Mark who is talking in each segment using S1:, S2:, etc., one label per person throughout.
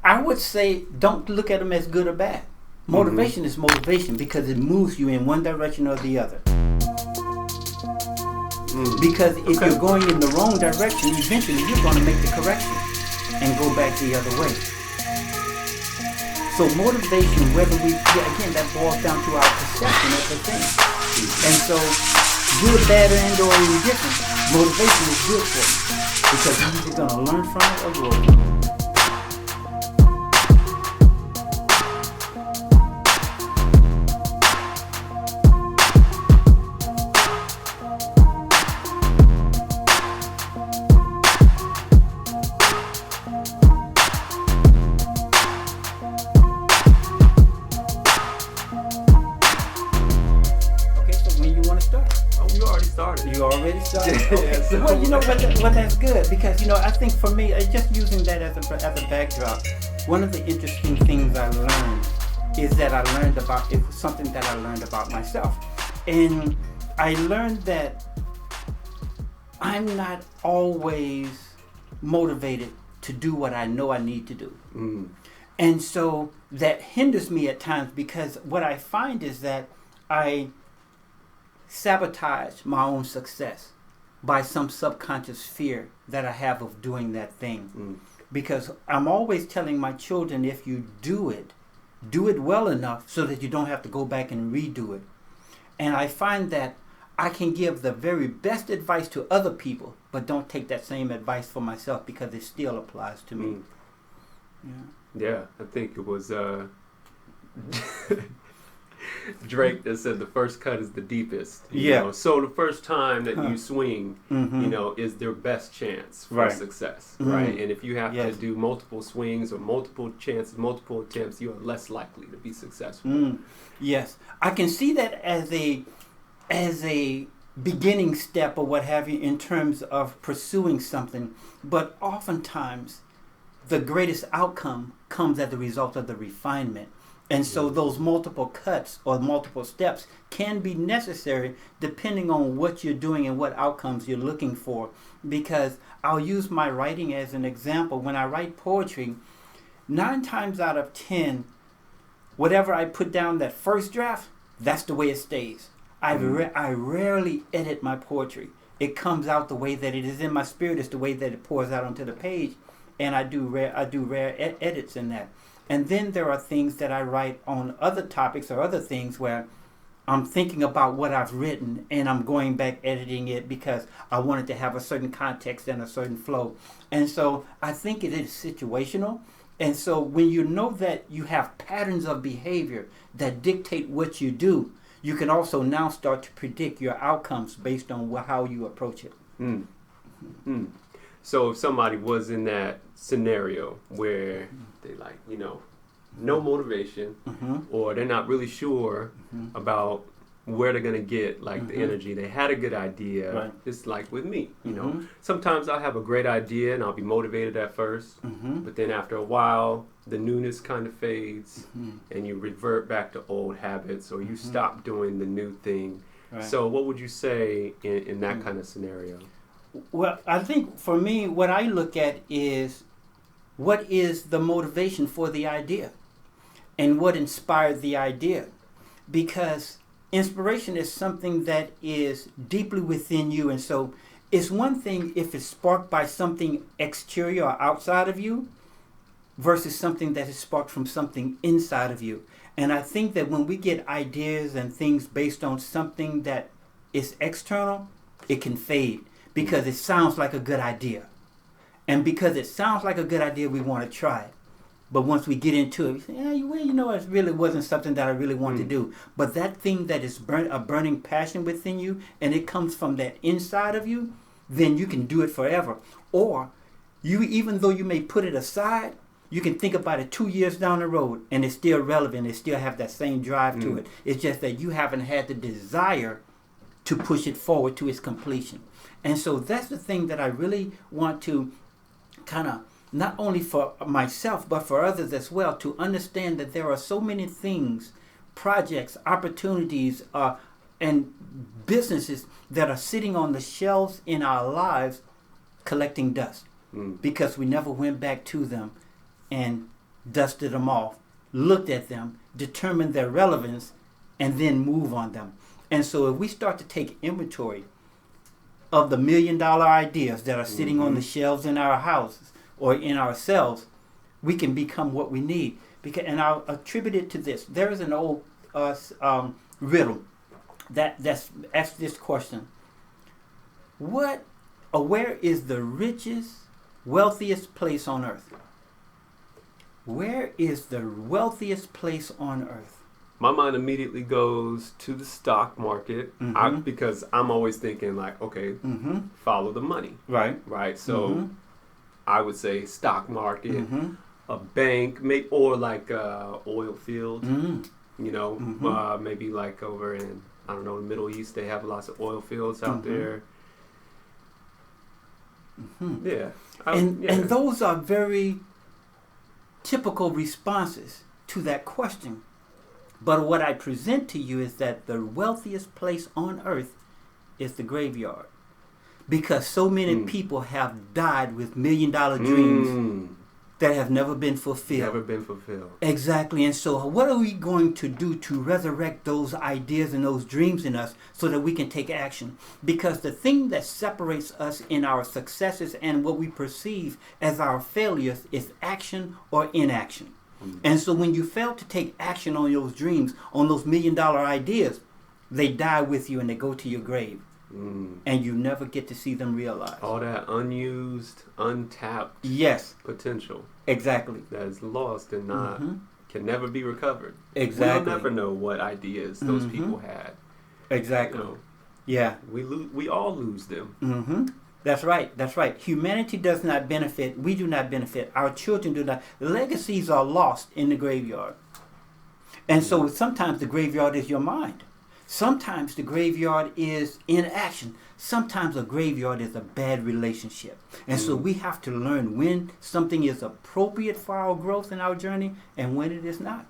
S1: I would say don't look at them as good or bad. Motivation is motivation because it moves you in one direction or the other. Because if you're going in the wrong direction, eventually you're going to make the correction and go back the other way. So motivation, whether again, that boils down to our perception of the thing. And so good, bad, and or indifferent, motivation is good for you because you're either going to learn from it or grow from it. Well, you know what, that's good because I think for me, just using that as a backdrop, one of the interesting things I learned is that it was something that I learned about myself, and I learned that I'm not always motivated to do what I know I need to do, and so that hinders me at times because what I find is that I sabotage my own success by some subconscious fear that I have of doing that thing. Because I'm always telling my children, if you do it well enough so that you don't have to go back and redo it. And I find that I can give the very best advice to other people, but don't take that same advice for myself because it still applies to me.
S2: Yeah, I think it was Drake that said the first cut is the deepest. You know? So the first time that you swing, is their best chance for success, right? And if you have to do multiple swings or multiple chances, multiple attempts, you are less likely to be successful.
S1: Yes, I can see that as a beginning step or what have you in terms of pursuing something, but oftentimes the greatest outcome comes as a result of the refinement. And so those multiple cuts or multiple steps can be necessary depending on what you're doing and what outcomes you're looking for. Because I'll use my writing as an example. When I write poetry, 9 times out of 10, whatever I put down that first draft, that's the way it stays. I rarely edit my poetry. It comes out the way that it is in my spirit. It's the way that it pours out onto the page. And I do rare edits in that. And then there are things that I write on other topics or other things where I'm thinking about what I've written and I'm going back editing it because I want it to have a certain context and a certain flow. And so I think it is situational. And so when you know that you have patterns of behavior that dictate what you do, you can also now start to predict your outcomes based on how you approach it.
S2: So if somebody was in that scenario where they no motivation or they're not really sure about where they're going to get the energy, they had a good idea, just like with me, sometimes I'll have a great idea and I'll be motivated at first, but then after a while the newness kind of fades and you revert back to old habits or you stop doing the new thing. So what would you say in that kind of scenario?
S1: Well, I think for me, what I look at is what is the motivation for the idea and what inspired the idea. Because inspiration is something that is deeply within you. And so it's one thing if it's sparked by something exterior or outside of you versus something that is sparked from something inside of you. And I think that when we get ideas and things based on something that is external, it can fade. Because it sounds like a good idea. And because it sounds like a good idea, we want to try it. But once we get into it, we say, it really wasn't something that I really wanted to do. But that thing that is a burning passion within you, and it comes from that inside of you, then you can do it forever. Or, even though you may put it aside, you can think about it 2 years down the road, and it's still relevant. It still have that same drive to it. It's just that you haven't had the desire to push it forward to its completion. And so that's the thing that I really want to kind of, not only for myself, but for others as well, to understand that there are so many things, projects, opportunities, and businesses that are sitting on the shelves in our lives collecting dust because we never went back to them and dusted them off, looked at them, determined their relevance, and then move on them. And so if we start to take inventory of the $1 million ideas that are sitting on the shelves in our houses or in ourselves, we can become what we need. And I'll attribute it to this. There is an old riddle that's asked this question. Where is the richest, wealthiest place on earth? Where is the wealthiest place on earth?
S2: My mind immediately goes to the stock market because I'm always thinking like, okay, follow the money. Right. So I would say stock market, a bank, or like oil field, maybe like over in, I don't know, the Middle East, they have lots of oil fields out there. Yeah.
S1: And those are very typical responses to that question. But what I present to you is that the wealthiest place on earth is the graveyard. Because so many people have died with $1 million dreams that have never been fulfilled.
S2: Never been fulfilled.
S1: Exactly. And so what are we going to do to resurrect those ideas and those dreams in us so that we can take action? Because the thing that separates us in our successes and what we perceive as our failures is action or inaction. And so when you fail to take action on those dreams, on those $1 million ideas, they die with you and they go to your grave. And you never get to see them realized.
S2: All that unused, untapped potential.
S1: Exactly.
S2: That is lost and not can never be recovered.
S1: Exactly.
S2: We'll never know what ideas those people had.
S1: Exactly. Yeah.
S2: We all lose them.
S1: That's right. That's right. Humanity does not benefit. We do not benefit. Our children do not. Legacies are lost in the graveyard. And so sometimes the graveyard is your mind. Sometimes the graveyard is inaction. Sometimes a graveyard is a bad relationship. And so we have to learn when something is appropriate for our growth in our journey and when it is not.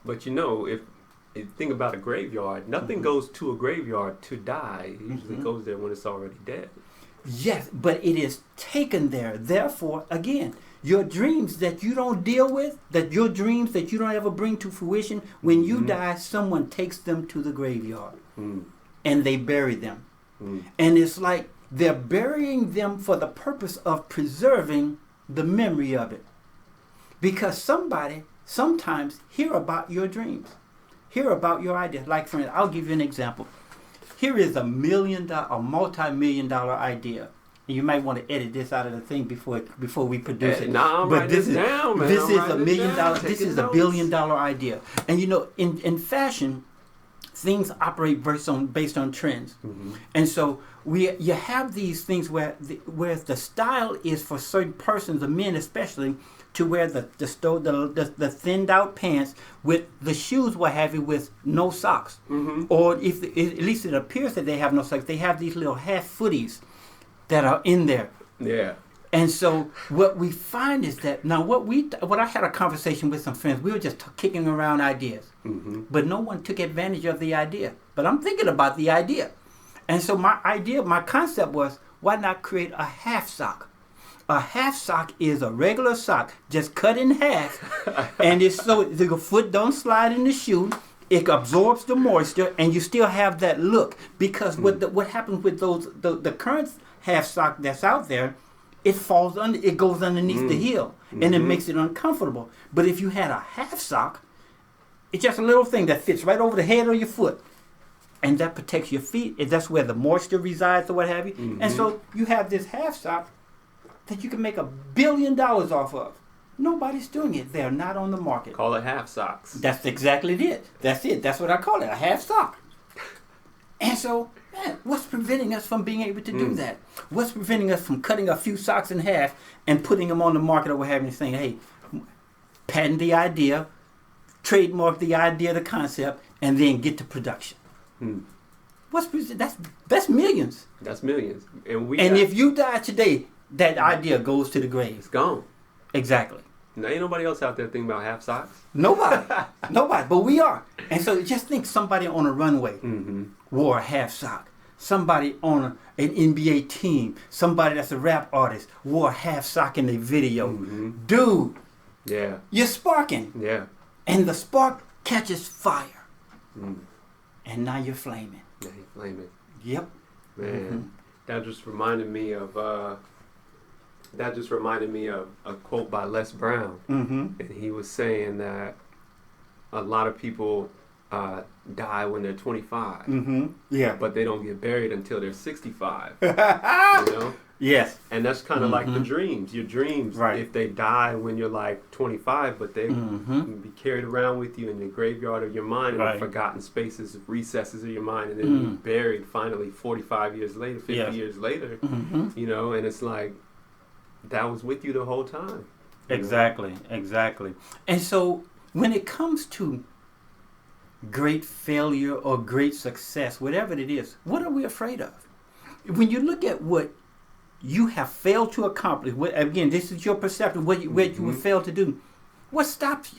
S2: But if you think about a graveyard, nothing goes to a graveyard to die. It usually goes there when it's already dead.
S1: Yes, but it is taken there. Therefore, again, your dreams that you don't deal with, your dreams that you don't ever bring to fruition, when you die, someone takes them to the graveyard and they bury them. And it's like they're burying them for the purpose of preserving the memory of it. Because somebody sometimes hear about your dreams, hear about your ideas. Like, for instance, I'll give you an example. Here is a multi-million-dollar idea. You might want to edit this out of the thing before we produce it.
S2: But this is down, man.
S1: This is $1 million. This is $1 billion idea. And in fashion, things operate based on trends. And so you have these things where the style is for certain persons, the men especially, to wear the thinned out pants with the shoes, what have you, with no socks. Or at least it appears that they have no socks. They have these little half footies that are in there.
S2: Yeah.
S1: And so what we find is that now what I had a conversation with some friends, we were just kicking around ideas, but no one took advantage of the idea. But I'm thinking about the idea. And so my concept was, why not create a half sock? A half sock is a regular sock, just cut in half, and it's so the foot don't slide in the shoe. It absorbs the moisture, and you still have that look. Because what happens with the current half sock that's out there, it goes underneath the heel, and it makes it uncomfortable. But if you had a half sock, it's just a little thing that fits right over the head of your foot, and that protects your feet. That's where the moisture resides or what have you. And so you have this half sock that you can make $1 billion off of. Nobody's doing it. They're not on the market.
S2: Call it half socks.
S1: That's exactly it. That's it. That's what I call it, a half sock. And so, man, what's preventing us from being able to do that? What's preventing us from cutting a few socks in half and putting them on the market or having saying, hey, patent the idea, trademark the idea, the concept, and then get to production? That's millions.
S2: That's millions.
S1: And if you die today, that idea goes to the grave.
S2: It's gone.
S1: Exactly.
S2: Now, ain't nobody else out there thinking about half socks.
S1: Nobody. But we are. And so just think somebody on a runway wore a half sock. somebody on an NBA team, somebody that's a rap artist, wore a half sock in their video. Dude,
S2: Yeah.
S1: you're sparking.
S2: Yeah.
S1: And the spark catches fire. And now you're flaming.
S2: Yeah, he's flaming.
S1: Yep.
S2: Man, that just reminded me of a quote by Les Brown. And he was saying that a lot of people die when they're 25.
S1: Yeah.
S2: But they don't get buried until they're 65. You know?
S1: Yes.
S2: And that's kind of like the dreams. Your dreams,
S1: Right.
S2: if they die when you're like 25, but they can be carried around with you in the graveyard of your mind, in the forgotten spaces, recesses of your mind, and then be buried finally 45 years later, 50 years later, you know, and it's like, that was with you the whole time.
S1: Exactly. And so when it comes to great failure or great success, whatever it is, what are we afraid of? When you look at what you have failed to accomplish, again, this is your perception, what you would fail to do, what stops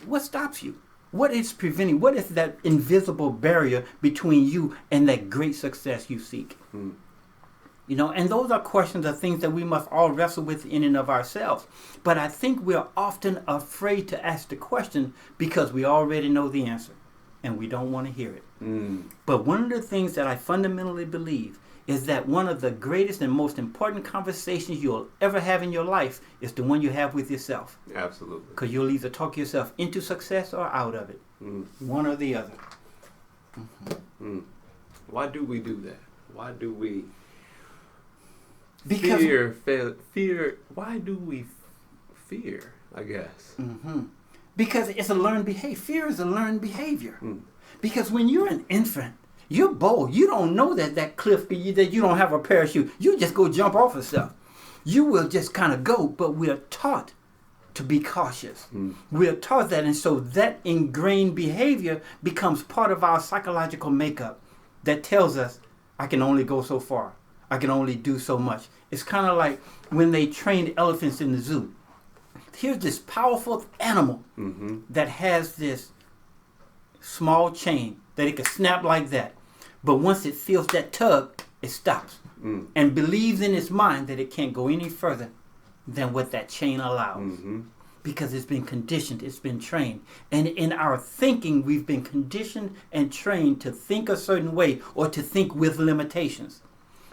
S1: you? What is preventing? What is that invisible barrier between you and that great success you seek? You know, and those are questions or things that we must all wrestle with in and of ourselves. But I think we're often afraid to ask the question because we already know the answer and we don't want to hear it. But one of the things that I fundamentally believe is that one of the greatest and most important conversations you'll ever have in your life is the one you have with yourself.
S2: Absolutely.
S1: Because you'll either talk yourself into success or out of it. One or the other.
S2: Why do we do that? Why do we
S1: because
S2: fear? Why do we fear, I guess?
S1: Because it's a learned behavior. Fear is a learned behavior. Because when you're an infant, you're bold. You don't know that cliff, that you don't have a parachute. You just go jump off of stuff. You will just kind of go, but we're taught to be cautious. We're taught that, and so that ingrained behavior becomes part of our psychological makeup that tells us, I can only go so far. I can only do so much. It's kind of like when they trained elephants in the zoo. Here's this powerful animal that has this small chain that it can snap like that. But once it feels that tug, it stops and believes in its mind that it can't go any further than what that chain allows. Because it's been conditioned, it's been trained. And in our thinking, we've been conditioned and trained to think a certain way or to think with limitations.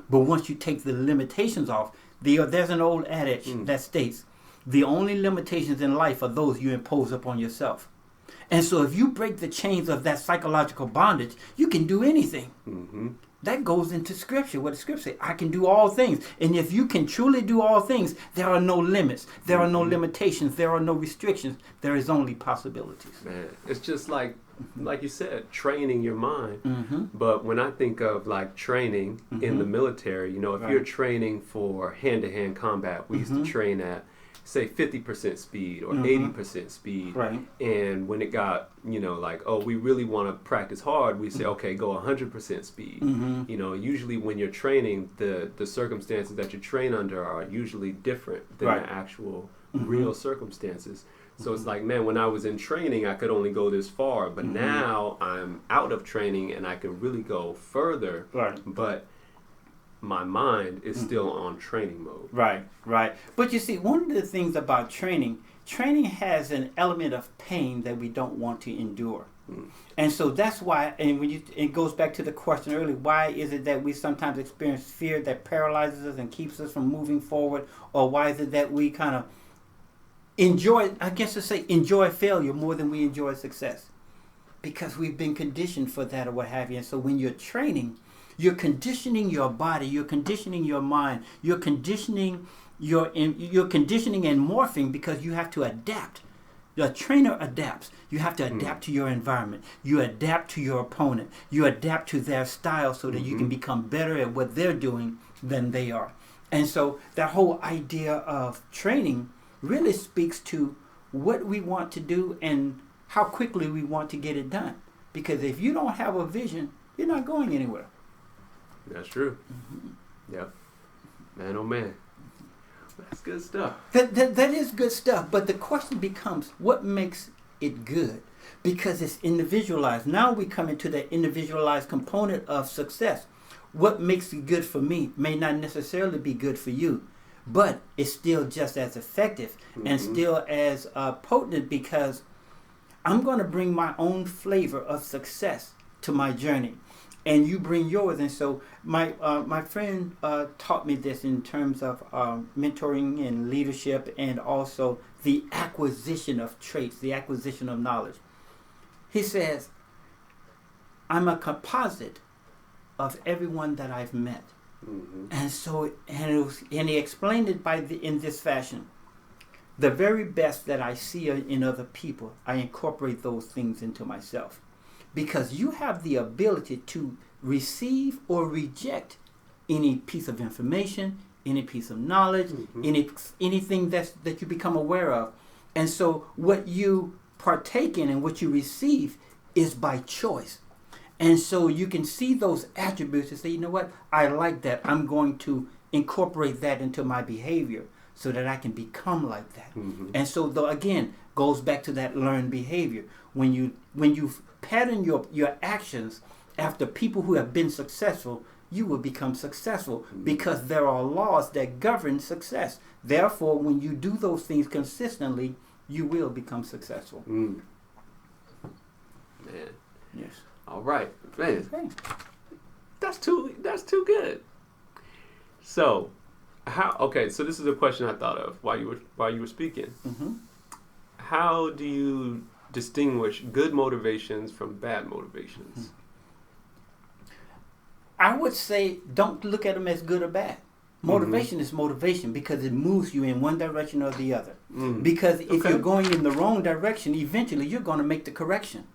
S1: But once you take the limitations off, there's an old adage that states, the only limitations in life are those you impose upon yourself. And so if you break the chains of that psychological bondage, you can do anything. That goes into Scripture. What the Scripture says, I can do all things. And if you can truly do all things, there are no limits. There are no limitations. There are no restrictions. There is only possibilities.
S2: Man, it's just like you said, training your mind. But when I think of like training in the military, you know, if you're training for hand-to-hand combat, we used to train at, say, 50% speed or 80% speed. And when it got, you know, like, oh, we really want to practice hard, we say, okay, go 100% speed. You know, usually when you're training, the circumstances that you train under are usually different than the actual real circumstances. So it's like, man, when I was in training, I could only go this far. But now I'm out of training and I can really go further. But my mind is still on training mode.
S1: Right. But you see, one of the things about training has an element of pain that we don't want to endure. And so that's why, and it goes back to the question earlier, why is it that we sometimes experience fear that paralyzes us and keeps us from moving forward? Or why is it that we kind of enjoy failure more than we enjoy success? Because we've been conditioned for that or what have you. And so when you're training, you're conditioning your body, you're conditioning your mind, you're conditioning and morphing because you have to adapt. The trainer adapts. You have to adapt to your environment. You adapt to your opponent. You adapt to their style so that you can become better at what they're doing than they are. And so that whole idea of training really speaks to what we want to do and how quickly we want to get it done. Because if you don't have a vision, you're not going anywhere.
S2: That's true. Yep. Man, oh man. That's good stuff.
S1: That is good stuff. But the question becomes, what makes it good? Because it's individualized. Now we come into the individualized component of success. what makes it good for me may not necessarily be good for you, but it's still just as effective and still as potent, because I'm going to bring my own flavor of success to my journey, and you bring yours. And so my friend taught me this in terms of mentoring and leadership, and also the acquisition of traits, the acquisition of knowledge. He says, I'm a composite of everyone that I've met. And so, and he explained it in this fashion. The very best that I see in other people, I incorporate those things into myself. Because you have the ability to receive or reject any piece of information, any piece of knowledge, anything that you become aware of. And so what you partake in and what you receive is by choice. And so you can see those attributes and say, you know what, I like that. I'm going to incorporate that into my behavior so that I can become like that. And so, though, again, goes back to that learned behavior. When you pattern your actions after people who have been successful, you will become successful, because there are laws that govern success. Therefore, when you do those things consistently, you will become successful.
S2: Man.
S1: Yes.
S2: All right, man.
S1: Okay.
S2: That's too good. So, so this is a question I thought of while you were speaking. How do you distinguish good motivations from bad motivations?
S1: I would say don't look at them as good or bad. Motivation is motivation, because it moves you in one direction or the other. Because if you're going in the wrong direction, eventually you're going to make the correction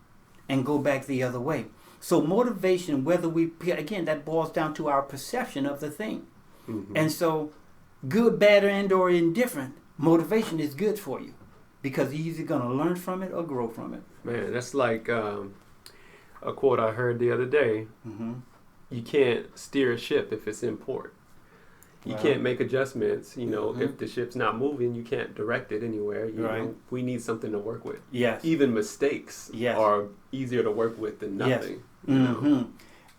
S1: and go back the other way. So motivation, again, that boils down to our perception of the thing. And so good, bad, and or indifferent, motivation is good for you, because you're either going to learn from it or grow from it.
S2: Man, that's like a quote I heard the other day. You can't steer a ship if it's in port. You can't make adjustments. If the ship's not moving, you can't direct it anywhere. You know, we need something to work with.
S1: Yes.
S2: Even mistakes are easier to work with than nothing.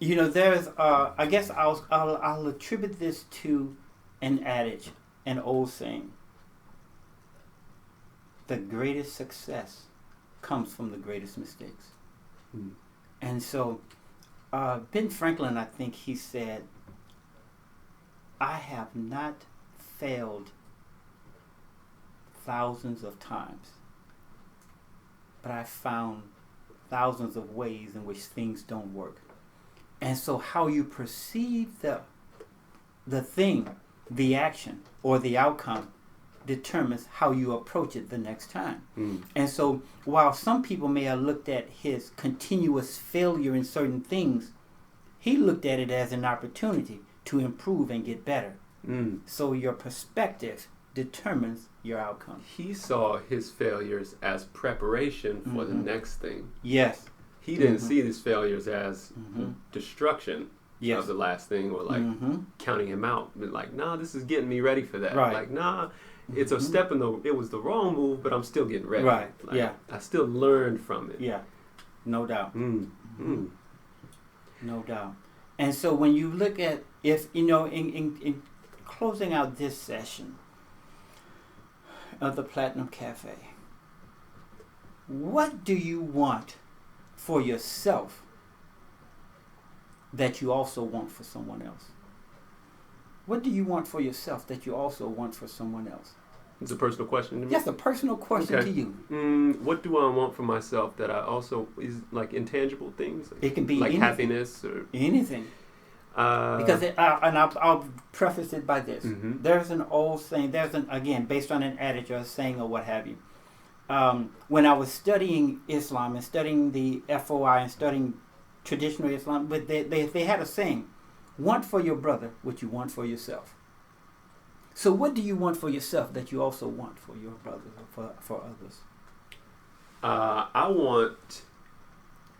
S1: There's I guess I'll attribute this to an adage, an old saying. The greatest success comes from the greatest mistakes. And so Ben Franklin, I think he said, I have not failed thousands of times, but I found thousands of ways in which things don't work. And so how you perceive the thing, the action, or the outcome determines how you approach it the next time. And so while some people may have looked at his continuous failure in certain things, he looked at it as an opportunity to improve and get better. So your perspective determines your outcome.
S2: He saw his failures as preparation for the next thing.
S1: Yes.
S2: He didn't see his failures as destruction of the last thing, or like counting him out. Like, nah, this is getting me ready for that.
S1: Right.
S2: Like, nah, it's a step it was the wrong move, but I'm still getting ready.
S1: Right.
S2: Like, I still learned from it.
S1: Yeah. No doubt. No doubt. And so when you look at, in closing out this session of the Platinum Cafe, what do you want for yourself that you also want for someone else? What do you want for yourself that you also want for someone else?
S2: It's a personal question to me?
S1: Yes, a personal question to you.
S2: What do I want for myself that I also, is like intangible things?
S1: It can be
S2: like
S1: anything.
S2: Happiness or
S1: anything. Because I'll preface it by this. There's an old saying, again, based on an adage or a saying or what have you. When I was studying Islam and studying the FOI and studying traditional Islam, but they had a saying, want for your brother what you want for yourself. So what do you want for yourself that you also want for your brother or for others?
S2: I want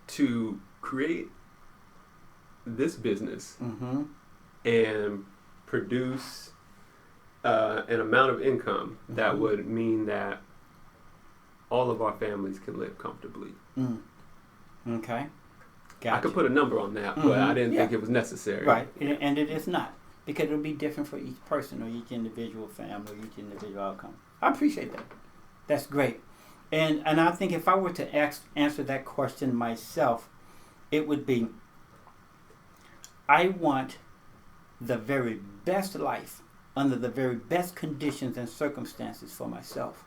S2: to create this business and produce an amount of income that would mean that all of our families can live comfortably.
S1: Okay. Gotcha.
S2: I could put a number on that, but I didn't think it was necessary.
S1: Right, and it is not, because it'll be different for each person or each individual family, each individual outcome. I appreciate that. That's great. And I think if I were to answer that question myself, it would be, I want the very best life under the very best conditions and circumstances for myself.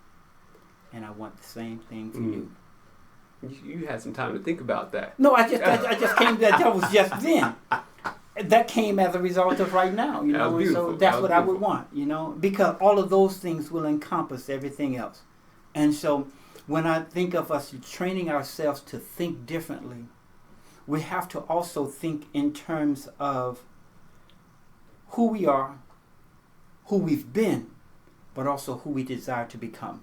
S1: And I want the same thing for you.
S2: You had some time to think about that.
S1: No, I just came to that was just then. That came as a result of right now, you know. And so that's what I would want, you know, because all of those things will encompass everything else. And so when I think of us training ourselves to think differently, we have to also think in terms of who we are, who we've been, but also who we desire to become.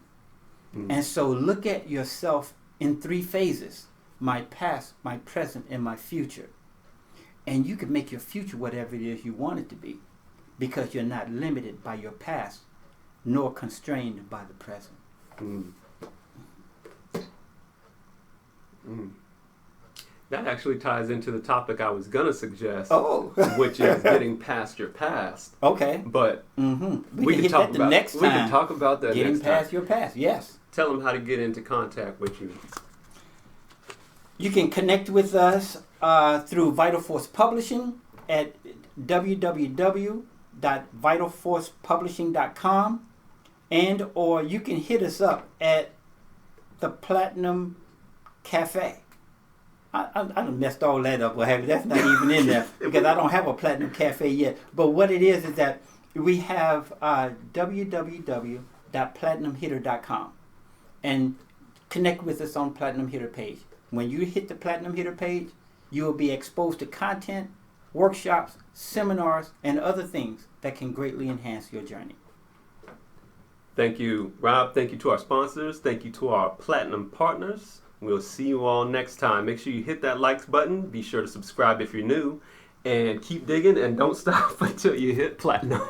S1: And so look at yourself in 3 phases: my past, my present, and my future. And you can make your future whatever it is you want it to be, because you're not limited by your past, nor constrained by the present.
S2: That actually ties into the topic I was going to suggest,
S1: which
S2: is getting past your past.
S1: Okay.
S2: But
S1: we can talk about
S2: next time. We can talk about that
S1: getting
S2: next time.
S1: Past your past, yes.
S2: Tell them how to get into contact with you.
S1: You can connect with us through Vital Force Publishing at www.vitalforcepublishing.com, and or you can hit us up at the Platinum Café. I done messed all that up. That's not even in there because I don't have a Platinum Cafe yet. But what it is that we have www.platinumhitter.com, and connect with us on Platinum Hitter page. When you hit the Platinum Hitter page, you will be exposed to content, workshops, seminars, and other things that can greatly enhance your journey.
S2: Thank you, Rob. Thank you to our sponsors. Thank you to our Platinum partners. We'll see you all next time. Make sure you hit that likes button. Be sure to subscribe if you're new. And keep digging and don't stop until you hit platinum.